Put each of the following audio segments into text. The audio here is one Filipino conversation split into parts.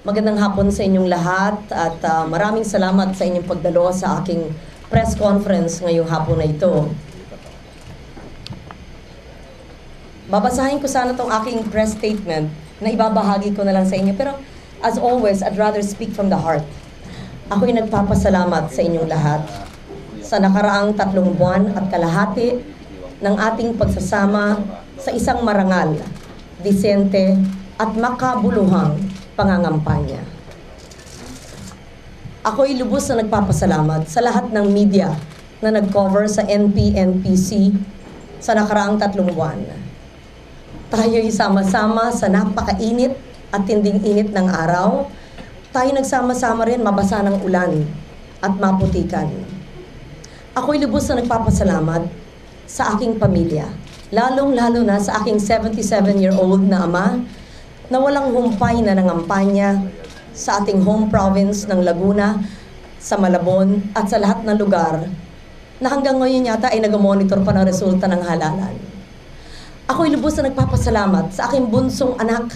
Magandang hapon sa inyong lahat at maraming salamat sa inyong pagdalo sa aking press conference ngayong hapon na ito. Babasahin ko sana itong aking press statement na ibabahagi ko na lang sa inyo. Pero as always, I'd rather speak from the heart. Ako'y nagpapasalamat sa inyong lahat sa nakaraang 3 buwan at kalahati ng ating pagsasama sa isang marangal, disente at makabuluhang pangangampanya. Ako'y lubos na nagpapasalamat sa lahat ng media na nag-cover sa NP-NPC sa nakaraang 3 buwan. Tayo'y sama-sama sa napakainit at tinding init ng araw. Tayo nagsama-sama rin mabasa ng ulan at maputikan. Ako'y lubos na nagpapasalamat sa aking pamilya, lalong-lalo na sa aking 77-year-old na ama na walang humpay na nangampanya sa ating home province ng Laguna, sa Malabon at sa lahat ng lugar na hanggang ngayon yata ay nag-monitor pa ng resulta ng halalan. Ako'y lubos na nagpapasalamat sa aking bunsong anak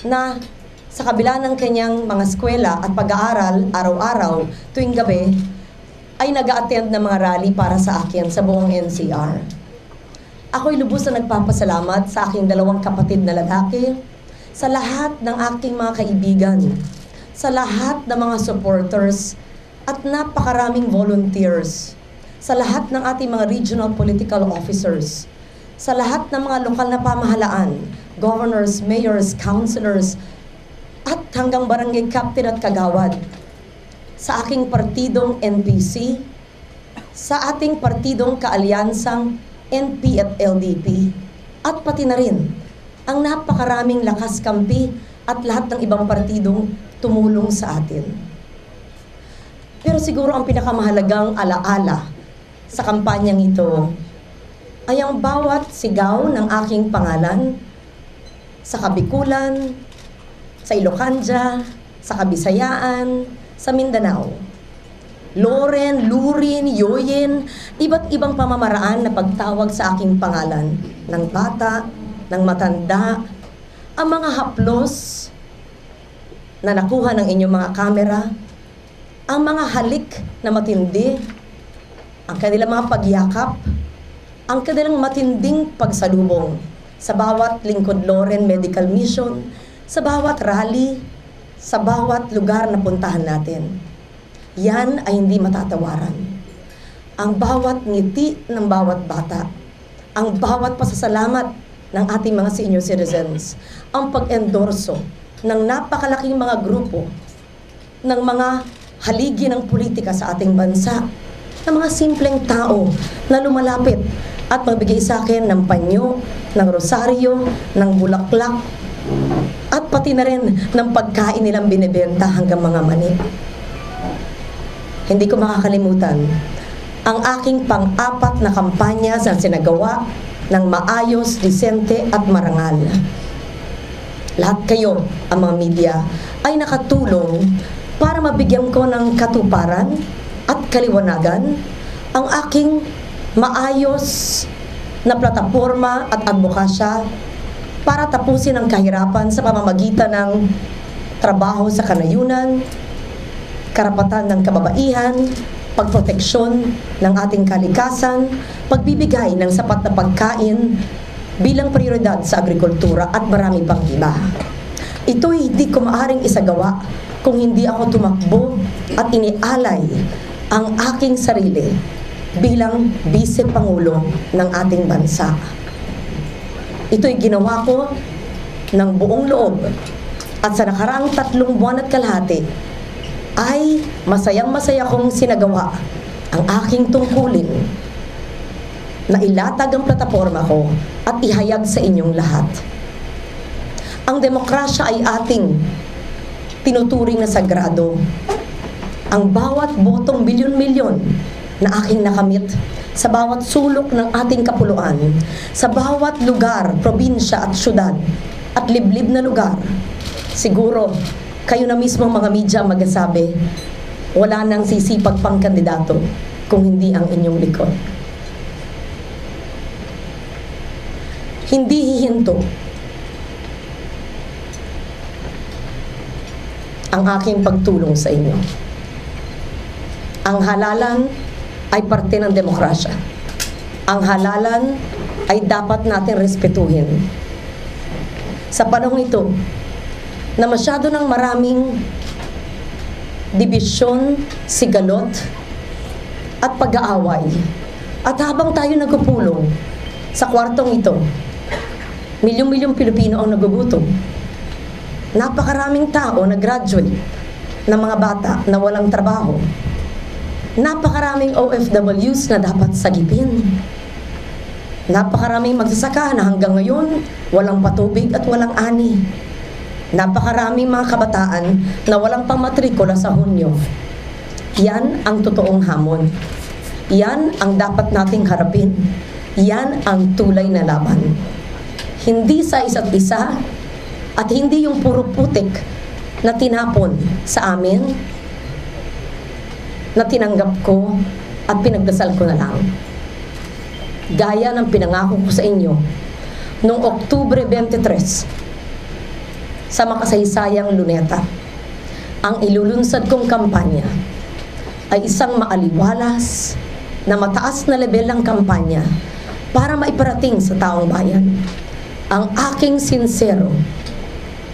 na sa kabila ng kanyang mga eskwela at pag-aaral araw-araw tuwing gabi ay nag-a-attend ng mga rally para sa akin sa buong NCR. Ako'y lubos na nagpapasalamat sa aking 2 kapatid na lalaki, sa lahat ng aking mga kaibigan, sa lahat ng mga supporters at napakaraming volunteers, sa lahat ng ating mga regional political officers, sa lahat ng mga lokal na pamahalaan, governors, mayors, councilors, at hanggang barangay captain at kagawad, sa aking partidong NPC, sa ating partidong kaalyansang NP at LDP, at pati na rin ang napakaraming lakas kampi at lahat ng ibang partidong tumulong sa atin. Pero siguro ang pinakamahalagang alaala sa kampanyang ito ay ang bawat sigaw ng aking pangalan sa Kabikulan, sa Ilocanja, sa Kabisayaan, sa Mindanao. Loren, Lurin, Yoyen, iba't ibang pamamaraan na pagtawag sa aking pangalan ng bata, ng matanda, ang mga haplos na nakuha ng inyong mga kamera, ang mga halik na matindi, ang kanilang mga pagyakap, ang kanilang matinding pagsalubong sa bawat Lingkod Loren Medical Mission, sa bawat rally, sa bawat lugar na puntahan natin. Yan ay hindi matatawaran. Ang bawat ngiti ng bawat bata, ang bawat pasasalamat ng ating mga senior citizens, ang pag-endorso ng napakalaking mga grupo ng mga haligi ng politika sa ating bansa, ng mga simpleng tao na lumalapit at magbigay sa akin ng panyo, ng rosaryo, ng bulaklak, at pati na rin ng pagkain nilang binibenta hanggang mga mani. Hindi ko makakalimutan ang aking pang-4 na kampanya sa sinagawa ng maayos, disente at marangal. Lahat kayo, ang mga media, ay nakatulong para mabigyan ko ng katuparan at kaliwanagan ang aking maayos na plataporma at advokasya para tapusin ang kahirapan sa pamamagitan ng trabaho sa kanayunan, karapatan ng kababaihan, pagproteksyon ng ating kalikasan, pagbibigay ng sapat na pagkain bilang prioridad sa agrikultura at marami pang iba. Ito'y hindi ko maaaring isagawa kung hindi ako tumakbo at inialay ang aking sarili bilang Vice Pangulo ng ating bansa. Ito'y ginawa ko ng buong loob at sa nakaraang 3 buwan at kalahati ay masayang-masaya kong sinagawa ang aking tungkulin na ilatag ang plataporma ko at ihayag sa inyong lahat. Ang demokrasya ay ating tinuturing na sagrado. Ang bawat botong milyon-milyon na aking nakamit sa bawat sulok ng ating kapuluan, sa bawat lugar, probinsya at syudad at liblib na lugar, siguro kayo na mismo mga media magsasabi, wala nang sisipag pang kandidato kung hindi ang inyong likod. Hindi hihinto ang aking pagtulong sa inyo. Ang halalan ay parte ng demokrasya. Ang halalan ay dapat natin respetuhin. Sa panahong ito, na masyado ng maraming dibisyon, sigalot, at pag-aaway. At habang tayo nagpupulong sa kwartong ito, milyong-milyong Pilipino ang nagugutom. Napakaraming tao na graduate na mga bata na walang trabaho. Napakaraming OFWs na dapat sagipin. Napakaraming magsasaka na hanggang ngayon walang patubig at walang ani. Napakaraming mga kabataan na walang pamatrikula sa Hunyo. Yan ang totoong hamon. Yan ang dapat nating harapin. Yan ang tulay na laban. Hindi sa isa't isa at hindi yung puro putik na tinapon sa amin, na tinanggap ko at pinagdasal ko na lang. Gaya ng pinangako ko sa inyo noong Oktubre 23 sa makasaysayang Luneta, ang ilulunsad kong kampanya ay isang maaliwalas na mataas na level ng kampanya para maiparating sa taong bayan ang aking sincero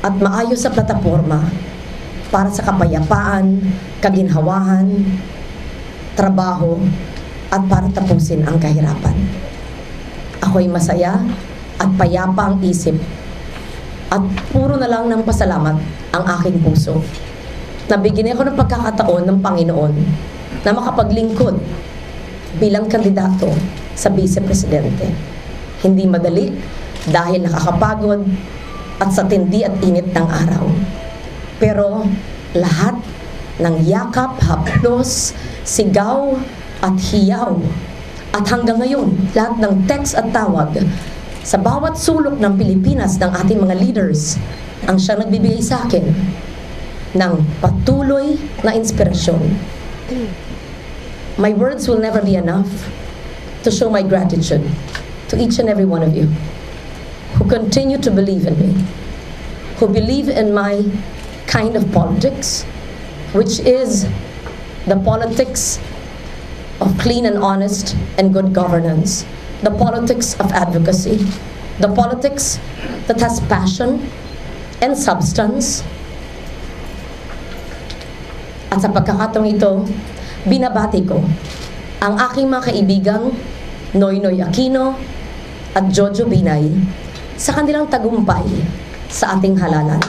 at maayos sa plataporma para sa kapayapaan, kaginhawahan, trabaho, at para tapusin ang kahirapan. Ako'y masaya at payapa ang isip at puro na lang ng pasalamat ang aking puso. Nabigyan ako ng pagkakataon ng Panginoon na makapaglingkod bilang kandidato sa Vice Presidente. Hindi madali dahil nakakapagod at sa tindi at init ng araw. Pero lahat ng yakap, haplos, sigaw at hiyaw at hanggang ngayon lahat ng text at tawag sa bawat sulok ng Pilipinas ng ating mga leaders ang siyang nagbibigay sa akin ng patuloy na inspirasyon. My words will never be enough to show my gratitude to each and every one of you who continue to believe in me, who believe in my kind of politics, which is the politics of clean and honest and good governance, the politics of advocacy, the politics that has passion and substance. At sa pagkakataong ito, binabati ko ang aking mga kaibigang Noynoy Aquino at Jojo Binay sa kanilang tagumpay sa ating halalan.